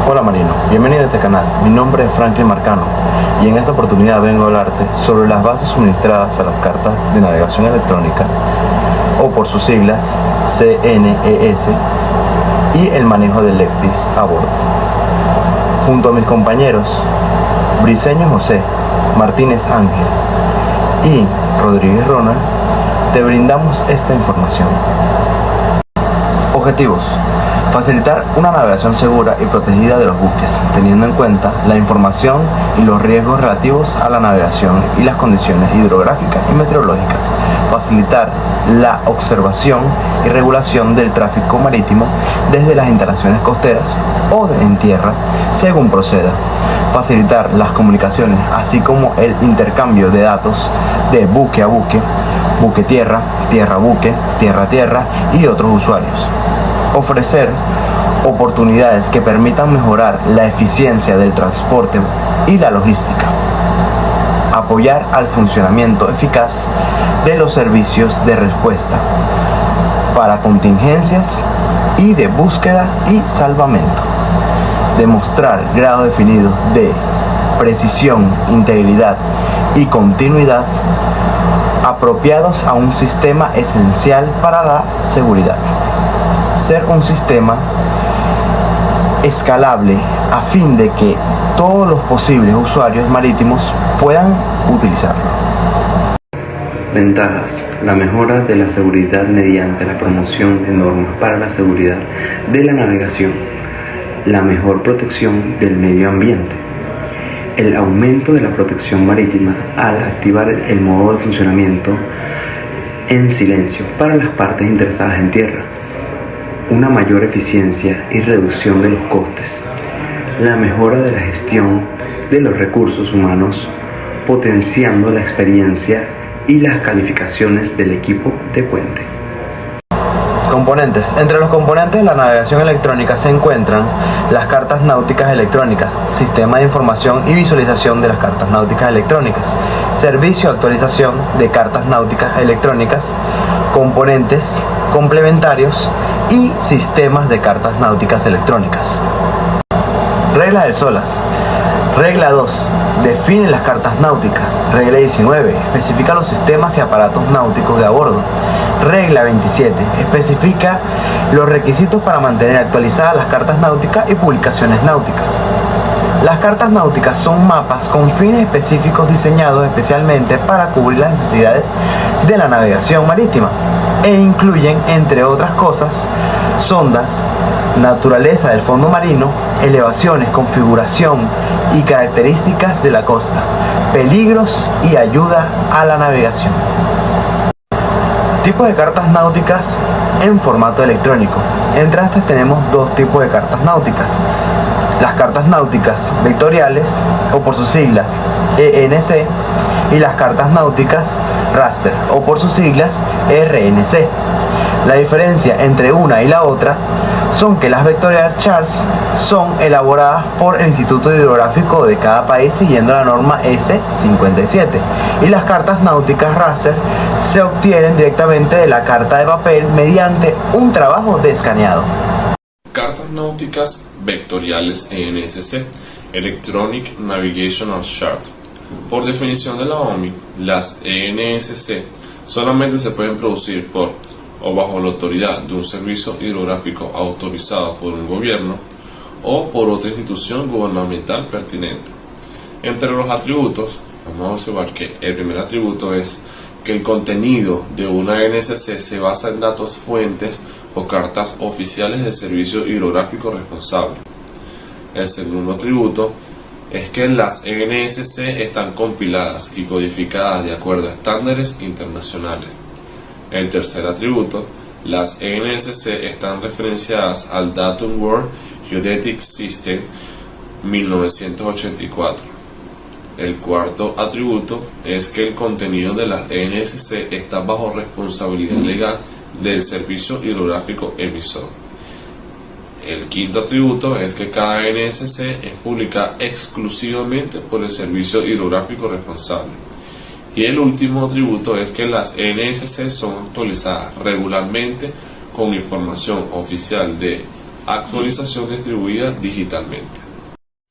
Hola Marino, bienvenido a este canal. Mi nombre es Franklin Marcano y en esta oportunidad vengo a hablarte sobre las bases suministradas a las cartas de navegación electrónica, o por sus siglas CNES, y el manejo del LexDis a bordo. Junto a mis compañeros Briceño José, Martínez Ángel y Rodríguez Ronald, te brindamos esta información. Objetivos: facilitar una navegación segura y protegida de los buques, teniendo en cuenta la información y los riesgos relativos a la navegación y las condiciones hidrográficas y meteorológicas. Facilitar la observación y regulación del tráfico marítimo desde las instalaciones costeras o en tierra, según proceda. Facilitar las comunicaciones, así como el intercambio de datos de buque a buque, buque tierra, tierra buque, tierra a tierra y otros usuarios. Ofrecer oportunidades que permitan mejorar la eficiencia del transporte y la logística. Apoyar al funcionamiento eficaz de los servicios de respuesta para contingencias y de búsqueda y salvamento. Demostrar grado definido de precisión, integridad y continuidad apropiados a un sistema esencial para la seguridad. Ser un sistema escalable a fin de que todos los posibles usuarios marítimos puedan utilizarlo. Ventajas: la mejora de la seguridad mediante la promoción de normas para la seguridad de la navegación, la mejor protección del medio ambiente, el aumento de la protección marítima al activar el modo de funcionamiento en silencio para las partes interesadas en tierra, una mayor eficiencia y reducción de los costes, la mejora de la gestión de los recursos humanos, potenciando la experiencia y las calificaciones del equipo de puente. Componentes. Entre los componentes de la navegación electrónica se encuentran las cartas náuticas electrónicas, sistema de información y visualización de las cartas náuticas electrónicas, servicio de actualización de cartas náuticas electrónicas, componentes complementarios y sistemas de cartas náuticas electrónicas. Reglas del SOLAS. Regla 2. Define las cartas náuticas. Regla 19. Especifica los sistemas y aparatos náuticos de a bordo. Regla 27. Especifica los requisitos para mantener actualizadas las cartas náuticas y publicaciones náuticas. Las cartas náuticas son mapas con fines específicos diseñados especialmente para cubrir las necesidades de la navegación marítima e incluyen, entre otras cosas, sondas, naturaleza del fondo marino, elevaciones, configuración y características de la costa, peligros y ayuda a la navegación. Tipos de cartas náuticas en formato electrónico. Entre estas tenemos dos tipos de cartas náuticas: las cartas náuticas vectoriales, o por sus siglas ENC, y las cartas náuticas raster, o por sus siglas RNC. La diferencia entre una y la otra son que las vectorial charts son elaboradas por el Instituto Hidrográfico de cada país siguiendo la norma S57, y las cartas náuticas raster se obtienen directamente de la carta de papel mediante un trabajo de escaneado. Cartas náuticas vectoriales ENSC, Electronic Navigational Chart. Por definición de la OMI, las ENSC solamente se pueden producir por o bajo la autoridad de un servicio hidrográfico autorizado por un gobierno o por otra institución gubernamental pertinente. Entre los atributos, vamos a observar que el primer atributo es que el contenido de una ENSC se basa en datos fuentes o cartas oficiales del servicio hidrográfico responsable. El segundo atributo es que las ENSC están compiladas y codificadas de acuerdo a estándares internacionales. El tercer atributo: las ENSC están referenciadas al Datum World Geodetic System 1984. El cuarto atributo es que el contenido de las ENSC está bajo responsabilidad legal del servicio hidrográfico emisor. El quinto atributo es que cada ENSC es publicada exclusivamente por el servicio hidrográfico responsable. Y el último atributo es que las ENSC son actualizadas regularmente con información oficial de Actualización distribuida digitalmente.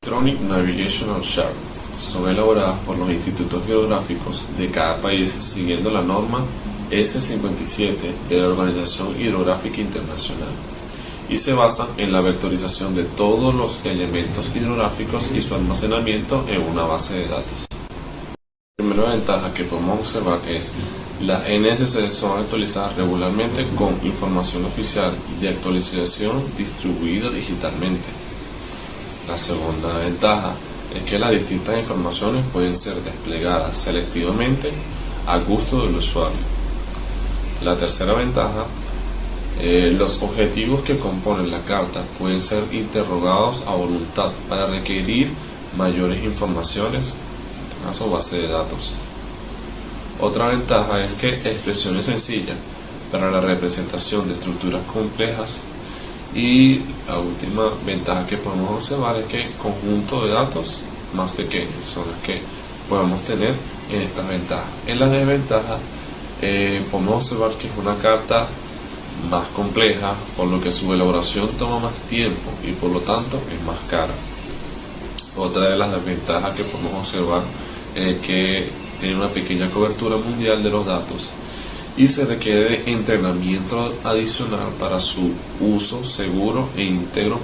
Electronic Navigational Chart son elaboradas por los institutos geográficos de cada país siguiendo la norma S57 de la Organización Hidrográfica Internacional y se basan en la vectorización de todos los elementos hidrográficos y su almacenamiento en una base de datos. La primera ventaja que podemos observar es las NSC son actualizadas regularmente con información oficial de actualización distribuida digitalmente. La segunda ventaja es que las distintas informaciones pueden ser desplegadas selectivamente a gusto del usuario. La tercera ventaja, los objetivos que componen la carta pueden ser interrogados a voluntad para requerir mayores informaciones, en este caso base de datos. Otra ventaja es que expresiones sencillas para la representación de estructuras complejas. Y la última ventaja que podemos observar es que conjunto de datos más pequeños son los que podemos tener en estas ventajas. En las desventajas podemos observar que es una carta más compleja, por lo que su elaboración toma más tiempo y por lo tanto es más cara. Otra de las desventajas que podemos observar es que tiene una pequeña cobertura mundial de los datos y se requiere de entrenamiento adicional para su uso seguro e íntegro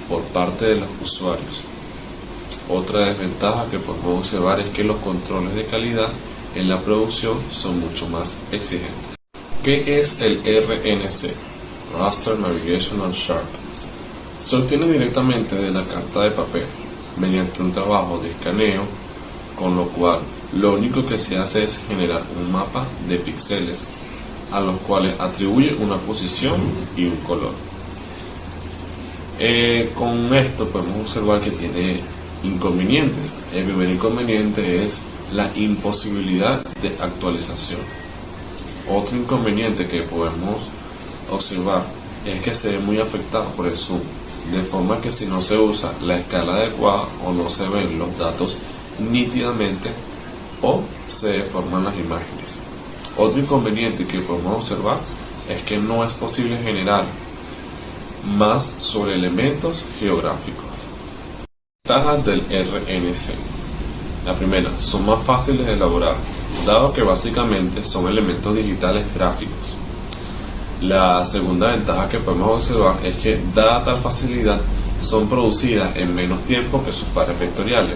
por parte de los usuarios. Otra desventaja que podemos observar es que los controles de calidad en la producción son mucho más exigentes. ¿Qué es el RNC? Raster Navigational Chart. Se obtiene directamente de la carta de papel mediante un trabajo de escaneo, con lo cual lo único que se hace es generar un mapa de píxeles a los cuales atribuye una posición y un color. Con esto podemos observar que tiene inconvenientes. El primer inconveniente es la imposibilidad de actualización. Otro inconveniente que podemos observar es que se ve muy afectado por el zoom, de forma que si no se usa la escala adecuada o no se ven los datos nítidamente o se deforman las imágenes. Otro inconveniente que podemos observar es que no es posible generar más sobre elementos geográficos. Ventajas del RNC. La primera, son más fáciles de elaborar, dado que básicamente son elementos digitales gráficos. La segunda ventaja que podemos observar es que, dada tal facilidad, son producidas en menos tiempo que sus pares vectoriales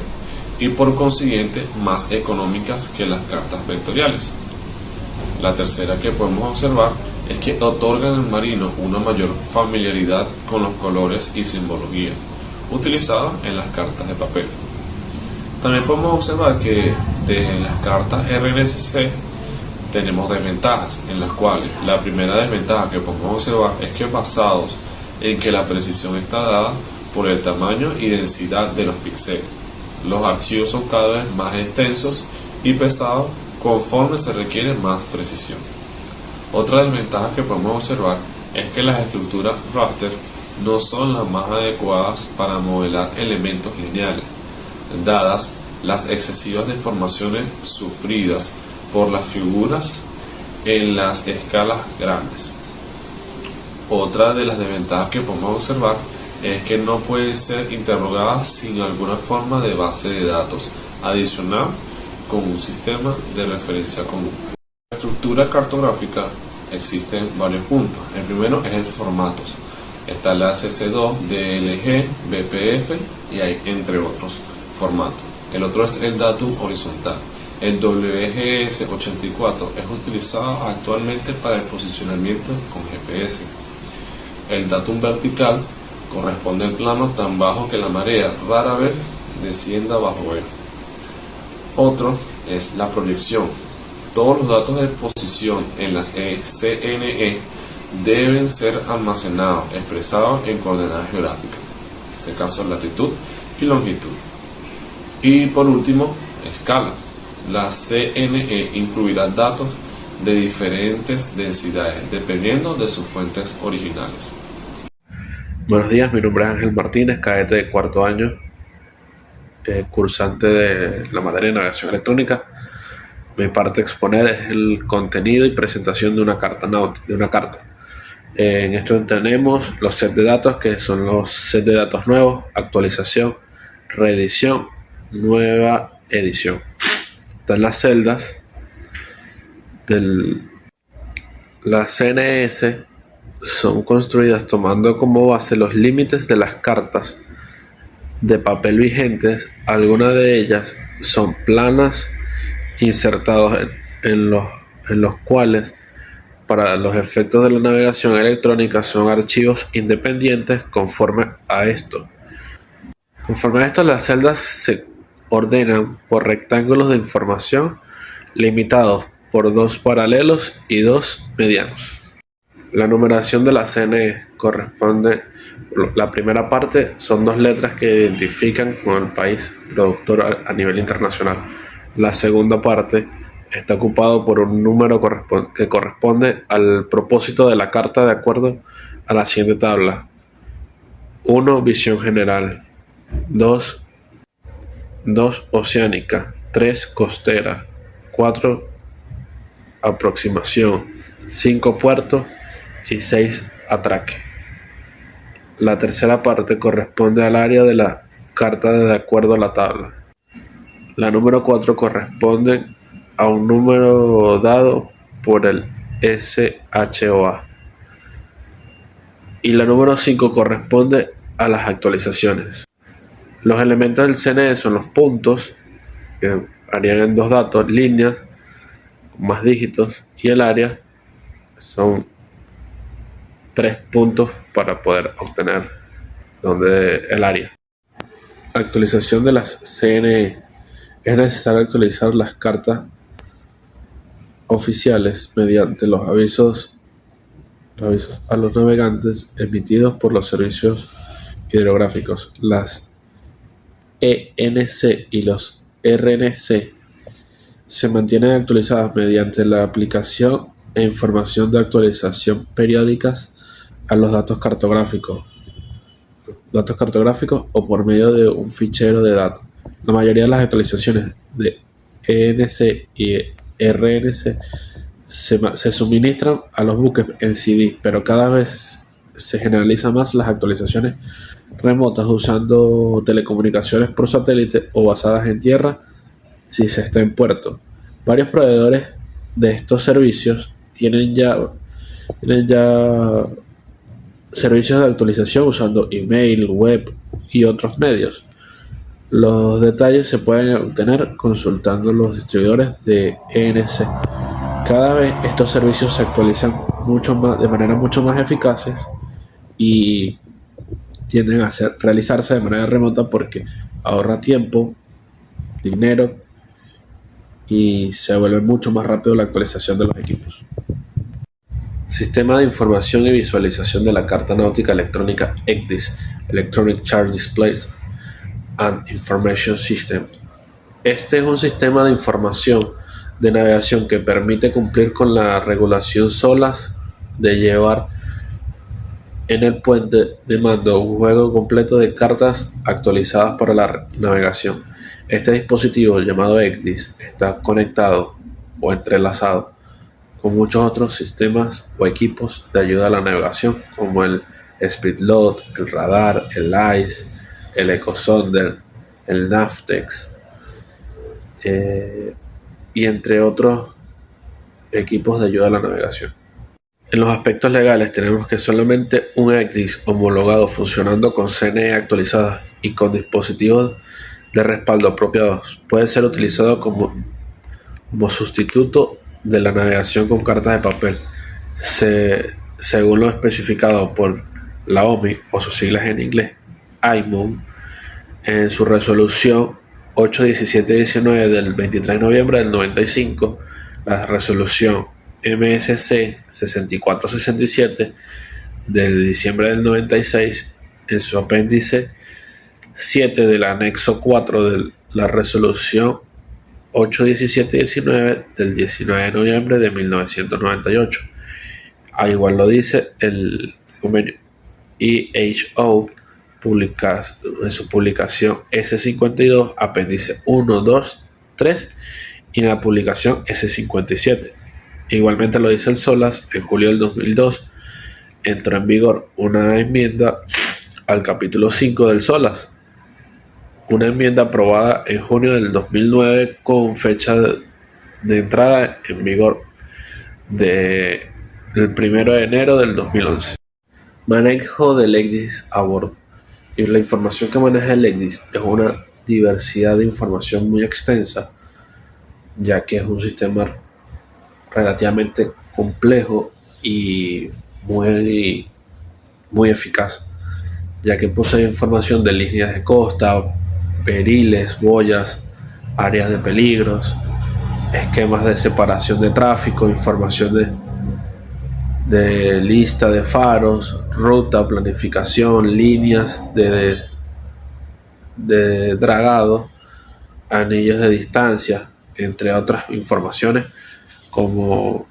y por consiguiente más económicas que las cartas vectoriales. La tercera que podemos observar es que otorgan al marino una mayor familiaridad con los colores y simbología utilizados en las cartas de papel. También podemos observar que de las cartas RNCC tenemos desventajas, en las cuales la primera desventaja que podemos observar es que, basados en que la precisión está dada por el tamaño y densidad de los píxeles, los archivos son cada vez más extensos y pesados conforme se requiere más precisión. Otra desventaja que podemos observar es que las estructuras raster no son las más adecuadas para modelar elementos lineales, dadas las excesivas deformaciones sufridas por las figuras en las escalas grandes. Otra de las desventajas que podemos observar es que no puede ser interrogada sin alguna forma de base de datos adicional con un sistema de referencia común. En la estructura cartográfica existen varios puntos. El primero es el formatos. Está la CC2, DLG, BPF y hay entre otros formatos. El otro es el datum horizontal. El WGS84 es utilizado actualmente para el posicionamiento con GPS. El datum vertical corresponde al plano tan bajo que la marea rara vez descienda bajo él. Otro es la proyección. Todos los datos de posición en las CNE deben ser almacenados, expresados en coordenadas geográficas, en este caso latitud y longitud. Y por último, escala. La CNE incluirá datos de diferentes densidades dependiendo de sus fuentes originales. Buenos días, mi nombre es Ángel Martínez, cadete de cuarto año, cursante de la materia de navegación electrónica. Mi parte a exponer es el contenido y presentación de una carta. En esto tenemos los sets de datos, que son los sets de datos nuevos, actualización, reedición, nueva edición. Están las celdas las CNS. Son construidas tomando como base los límites de las cartas de papel vigentes. Algunas de ellas son planas insertados en los cuales, para los efectos de la navegación electrónica, son archivos independientes. Conforme a esto, las celdas se ordenan por rectángulos de información limitados por 2 paralelos y 2 medianos. La numeración de la CNE corresponde, la primera parte son 2 letras que identifican con el país productor a nivel internacional. La segunda parte está ocupado por un número que corresponde al propósito de la carta, de acuerdo a la siguiente tabla: 1. Visión general. 2. Oceánica. 3. Costera. 4. Aproximación. 5. Puerto. Y 6. Atraque. La tercera parte corresponde al área de la carta de acuerdo a la tabla. La número 4 corresponde a un número dado por el SHOA. Y la número 5 corresponde a las actualizaciones. Los elementos del CNE son los puntos, que harían en 2 datos, líneas con más dígitos, y el área son 3 puntos para poder obtener el área. Actualización de las CNE. Es necesario actualizar las cartas oficiales mediante los avisos a los navegantes emitidos por los servicios hidrográficos. Las ENC y los RNC se mantienen actualizadas mediante la aplicación e información de actualización periódicas a los datos cartográficos o por medio de un fichero de datos. La mayoría de las actualizaciones de ENC y RNC se suministran a los buques en CD, pero cada vez se generalizan más las actualizaciones remotas usando telecomunicaciones por satélite o basadas en tierra si se está en puerto. Varios proveedores de estos servicios tienen ya servicios de actualización usando email, web y otros medios. Los detalles se pueden obtener consultando los distribuidores de ENC. Cada vez estos servicios se actualizan de manera mucho más eficaces y tienden a realizarse de manera remota porque ahorra tiempo, dinero y se vuelve mucho más rápido la actualización de los equipos. Sistema de información y visualización de la carta náutica electrónica ECDIS, Electronic Chart Displays and Information System. Este es un sistema de información de navegación que permite cumplir con la regulación SOLAS de llevar en el puente de mando un juego completo de cartas actualizadas para la navegación. Este dispositivo, llamado ECDIS, está conectado o entrelazado con muchos otros sistemas o equipos de ayuda a la navegación, como el SpeedLoad, el radar, el ICE, el EchoSonder, el Navtex, y entre otros equipos de ayuda a la navegación. En los aspectos legales tenemos que solamente un ECDIS homologado funcionando con CNE actualizadas y con dispositivos de respaldo apropiados puede ser utilizado como sustituto de la navegación con cartas de papel, según lo especificado por la OMI, o sus siglas en inglés IMO, en su resolución 81719 del 23 de noviembre del 95, la resolución MSC 6467 del diciembre del 96, en su apéndice 7 del anexo 4 de la resolución 81719 del 19 de noviembre de 1998. Igual lo dice el convenio EHO en su publicación S52, apéndice 1, 2, 3, y en la publicación S57. Igualmente lo dice el SOLAS en julio del 2002, entró en vigor una enmienda al capítulo 5 del SOLAS, una enmienda aprobada en junio del 2009 con fecha de entrada en vigor del 1 de enero del 2011. Manejo del ECDIS a bordo. Y la información que maneja el ECDIS es una diversidad de información muy extensa, ya que es un sistema relativamente complejo y muy eficaz, ya que posee información de líneas de costa, periles, boyas, áreas de peligros, esquemas de separación de tráfico, información de lista de faros, ruta, planificación, líneas de dragado, anillos de distancia, entre otras informaciones. Como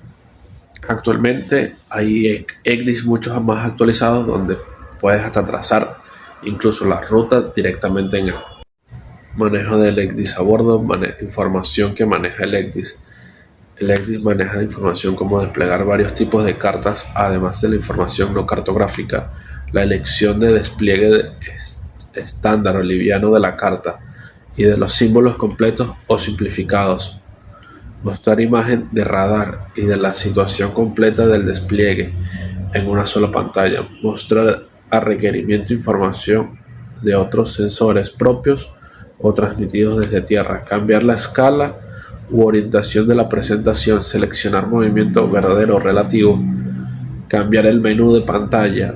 actualmente hay ECDIS muchos más actualizados donde puedes hasta trazar incluso la ruta directamente en el manejo del ECDIS a bordo, información que maneja el ECDIS. El ECDIS maneja información como desplegar varios tipos de cartas, además de la información no cartográfica, la elección de despliegue estándar o liviano de la carta y de los símbolos completos o simplificados, mostrar imagen de radar y de la situación completa del despliegue en una sola pantalla, mostrar a requerimiento información de otros sensores propios o transmitidos desde tierra, cambiar la escala u orientación de la presentación, seleccionar movimiento verdadero o relativo, cambiar el menú de pantalla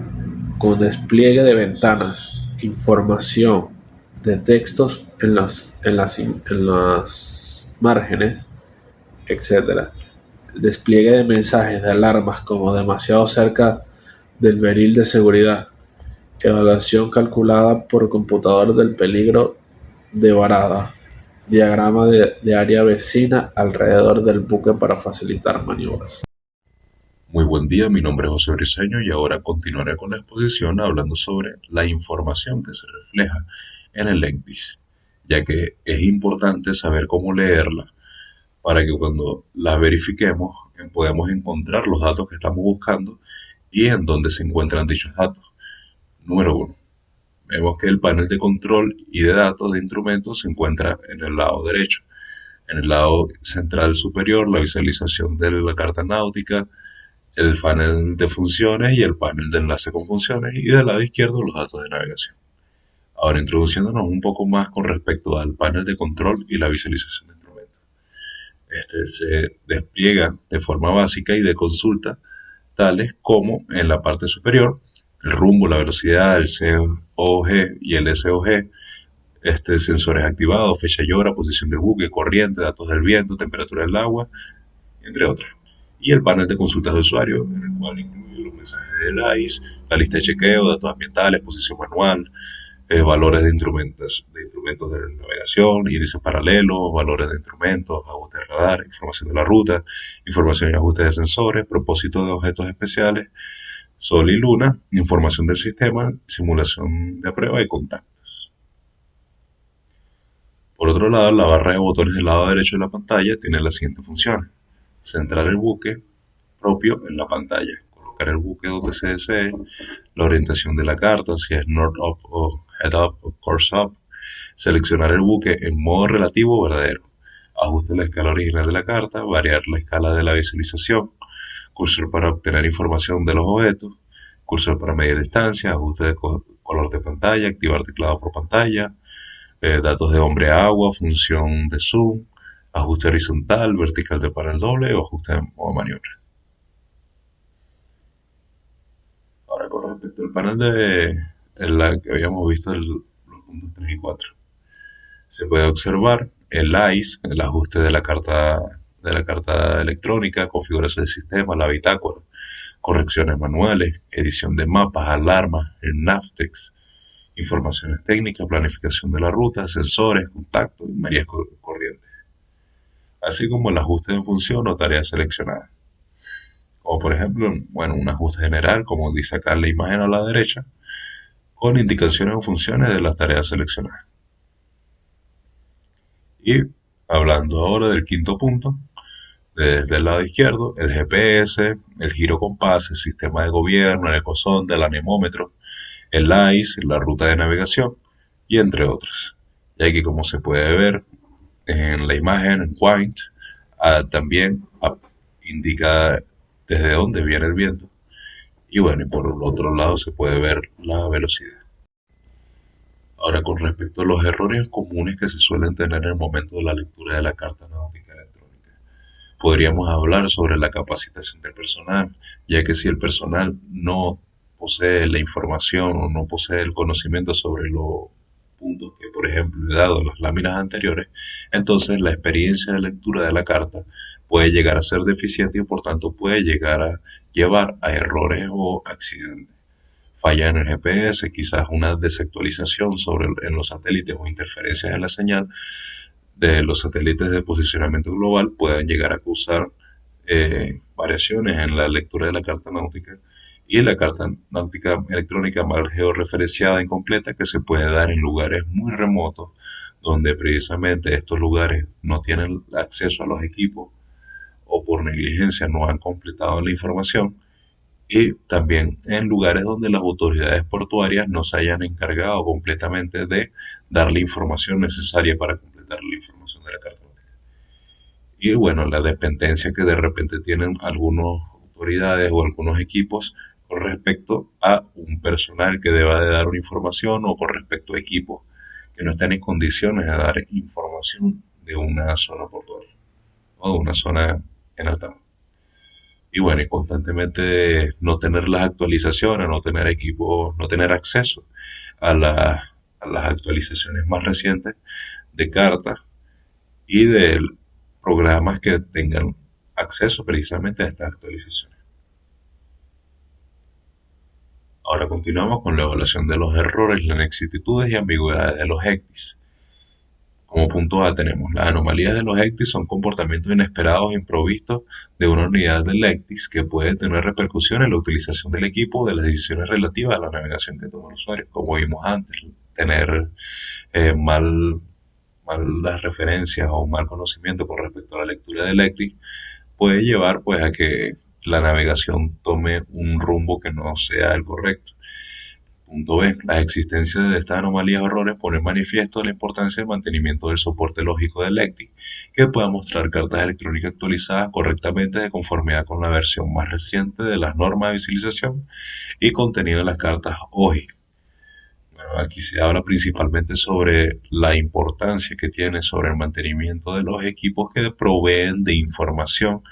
con despliegue de ventanas, información de textos en las márgenes, etc. Despliegue de mensajes de alarmas como demasiado cerca del beril de seguridad, evaluación calculada por computador del peligro de varada, diagrama de área vecina alrededor del buque para facilitar maniobras. Muy buen día, mi nombre es José Briceño y ahora continuaré con la exposición hablando sobre la información que se refleja en el ECDIS, ya que es importante saber cómo leerla para que cuando las verifiquemos podamos encontrar los datos que estamos buscando y en dónde se encuentran dichos datos. Número 1. Vemos que el panel de control y de datos de instrumentos se encuentra en el lado derecho. En el lado central superior, la visualización de la carta náutica, el panel de funciones y el panel de enlace con funciones, y del lado izquierdo los datos de navegación. Ahora, introduciéndonos un poco más con respecto al panel de control y la visualización de instrumentos. Este se despliega de forma básica y de consulta, tales como en la parte superior, el rumbo, la velocidad, el COG y el SOG, sensores activados, fecha y hora, posición del buque, corriente, datos del viento, temperatura del agua, entre otras. Y el panel de consultas de usuario, en el cual incluye los mensajes del ICE, la lista de chequeo, datos ambientales, posición manual, valores de instrumentos de navegación, índices paralelos, valores de instrumentos, ajustes de radar, información de la ruta, información y ajustes de sensores, propósito de objetos especiales, Sol y Luna, información del sistema, simulación de prueba y contactos. Por otro lado, la barra de botones del lado derecho de la pantalla tiene las siguientes funciones: centrar el buque propio en la pantalla, colocar el buque donde se desee, la orientación de la carta, si es North Up o Head Up o Course Up, seleccionar el buque en modo relativo o verdadero, ajuste de la escala original de la carta, variar la escala de la visualización, cursor para obtener información de los objetos, cursor para medir distancia, ajuste de color de pantalla, activar teclado por pantalla, datos de hombre a agua, función de zoom, ajuste horizontal, vertical de panel doble o ajuste de modo maniobra. Ahora, con respecto al panel en la que habíamos visto los puntos 3 y 4, se puede observar el ICE, el ajuste de la carta electrónica, configuración del sistema, la bitácora, correcciones manuales, edición de mapas, alarmas, el Navtex, informaciones técnicas, planificación de la ruta, sensores, contactos y mareas corrientes, así como el ajuste de función o tarea seleccionada. Como por ejemplo, un ajuste general, como dice acá en la imagen a la derecha, con indicaciones o funciones de las tareas seleccionadas. Y hablando ahora del quinto punto, Desde el lado izquierdo, el GPS, el girocompás, el sistema de gobierno, el ecosonda, el anemómetro, el ICE, la ruta de navegación y entre otros. Y aquí, como se puede ver en la imagen, en Point, también indica desde dónde viene el viento. Y bueno, y por el otro lado se puede ver la velocidad. Ahora, con respecto a los errores comunes que se suelen tener en el momento de la lectura de la carta náutica electrónica, podríamos hablar sobre la capacitación del personal, ya que si el personal no posee la información o no posee el conocimiento sobre los puntos que, por ejemplo, he dado en las láminas anteriores, entonces la experiencia de lectura de la carta puede llegar a ser deficiente y por tanto puede llegar a llevar a errores o accidentes. Falla en el GPS, quizás una desactualización en los satélites o interferencias en la señal de los satélites de posicionamiento global pueden llegar a causar variaciones en la lectura de la carta náutica y la carta náutica electrónica mal georreferenciada incompleta que se puede dar en lugares muy remotos donde precisamente estos lugares no tienen acceso a los equipos o por negligencia no han completado la información, y también en lugares donde las autoridades portuarias no se hayan encargado completamente de dar la información necesaria para completar la información de la carta náutica. Y bueno, la dependencia que de repente tienen algunas autoridades o algunos equipos con respecto a un personal que deba de dar una información o con respecto a equipos que no están en condiciones de dar información de una zona portuaria o de una zona en alta mar. Y bueno, y constantemente no tener las actualizaciones, no tener equipos, no tener acceso a las actualizaciones más recientes de cartas y de programas que tengan acceso precisamente a estas actualizaciones. Ahora continuamos con la evaluación de los errores, las inexactitudes y ambigüedades de los ECDIS. Como punto A tenemos las anomalías de los ECDIS son comportamientos inesperados e improvistos de una unidad del ECDIS que puede tener repercusión en la utilización del equipo o de las decisiones relativas a la navegación que toma el usuario. Como vimos antes, tener malas referencias o mal conocimiento con respecto a la lectura del ECDIS puede llevar pues a que la navegación tome un rumbo que no sea el correcto. Punto B. La existencia de estas anomalías o errores pone en manifiesto la importancia del mantenimiento del soporte lógico del ECDIS, que pueda mostrar cartas electrónicas actualizadas correctamente de conformidad con la versión más reciente de las normas de visualización y contenido de las cartas OGI. Bueno, aquí se habla principalmente sobre la importancia que tiene sobre el mantenimiento de los equipos que proveen de información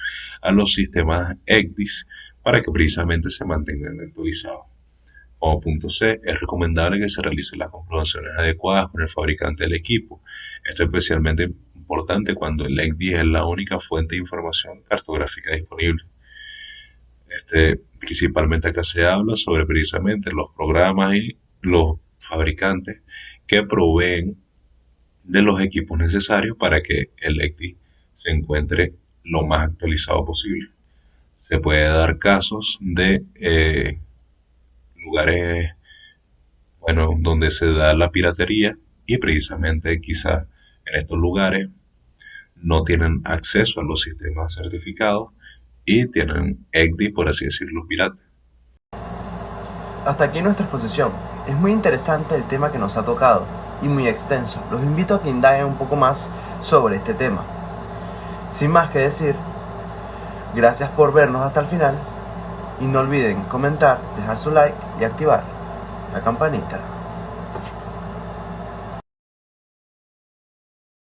a los sistemas ECDIS para que precisamente se mantengan actualizados. Como punto C, es recomendable que se realicen las comprobaciones adecuadas con el fabricante del equipo. Esto es especialmente importante cuando el ECDIS es la única fuente de información cartográfica disponible. Principalmente acá se habla sobre precisamente los programas y los fabricantes que proveen de los equipos necesarios para que el ECDIS se encuentre lo más actualizado posible. Se puede dar casos de lugares donde se da la piratería y precisamente quizás en estos lugares no tienen acceso a los sistemas certificados y tienen ECDIS, por así decirlo, pirata. Hasta aquí nuestra exposición. Es muy interesante el tema que nos ha tocado y muy extenso. Los invito a que indaguen un poco más sobre este tema. Sin más que decir, gracias por vernos hasta el final y no olviden comentar, dejar su like y activar la campanita.